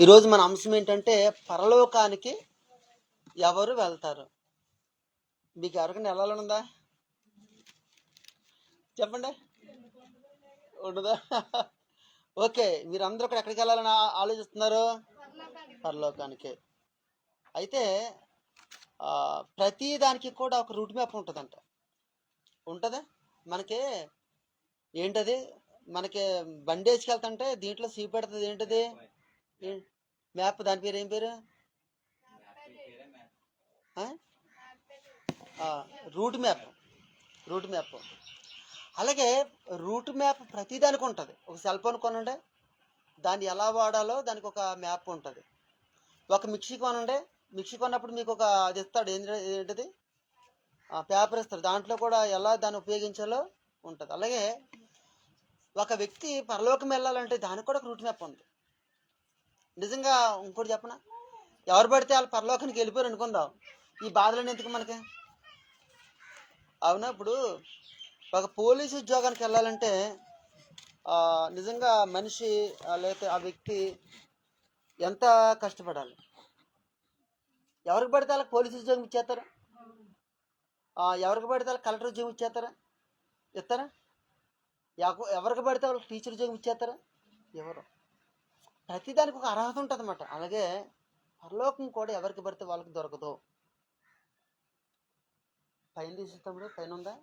ఈరోజు మన అంశం ఏంటంటే పరలోకానికి ఎవరు వెళ్తారు? మీకు ఎవరికైనా వెళ్ళాలనుందా? చెప్పండి. ఉండదా? ఓకే, మీరందరూ కూడా ఎక్కడికి వెళ్ళాలని ఆలోచిస్తున్నారు? పరలోకానికి. అయితే ప్రతి దానికి కూడా ఒక రూట్ మ్యాప్ ఉంటుందంట. ఉంటుందా? మనకి ఏంటది? మనకి బండి వేసుకెళ్తుంటే దీంట్లో చూపెడుతుంది ఏంటది? మ్యాప్. దాని పేరు ఏం పేరు? Route map. Route map. అలాగే రూట్ మ్యాప్ ప్రతిదానికి ఉంటుంది. ఒక సెల్ ఫోన్ కొనండి, దాన్ని ఎలా వాడాలో దానికి ఒక మ్యాప్ ఉంటుంది. ఒక మిక్సీ కొనండి, మిక్సీ కొన్నప్పుడు మీకు ఒక అది ఇస్తాడు. ఏంటిది? పేపర్ ఇస్తాడు. దాంట్లో కూడా ఎలా దాన్ని ఉపయోగించాలో ఉంటుంది. అలాగే ఒక వ్యక్తి పరలోకం వెళ్ళాలంటే దానికి కూడా ఒక రూట్ మ్యాప్ ఉంది. నిజంగా ఇంకోటి చెప్పనా, ఎవరు పడితే వాళ్ళు పరలోకానికి వెళ్ళిపోయారు అనుకుందాం, ఈ బాధలన్నీ ఎందుకు మనకి? అవునా? ఇప్పుడు ఒక పోలీసు ఉద్యోగానికి వెళ్ళాలంటే నిజంగా మనిషి లేకపోతే ఆ వ్యక్తి ఎంత కష్టపడాలి? ఎవరికి పడితే వాళ్ళకి పోలీసు ఉద్యోగం ఇచ్చేస్తారా? ఎవరికి పడితే వాళ్ళకి కలెక్టర్ ఉద్యోగం ఇచ్చేస్తారా? ఇస్తారా? ఎవరికి పడితే వాళ్ళకి టీచర్ ఉద్యోగం ఇచ్చేస్తారా? ఎవరు? ప్రతిదానికి ఒక అర్హత ఉంటుంది అన్నమాట. అలాగే పరలోకం కూడా ఎవరికి పడితే వాళ్ళకి దొరకదు. పైన తీసేటప్పుడు పైన ఉందా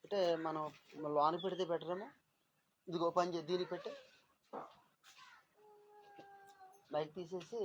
అంటే మనం లోన పెడితే బెటరేమో. ఇదిగో పని చేసి దీనికి పెట్టి బైక్ తీసేసి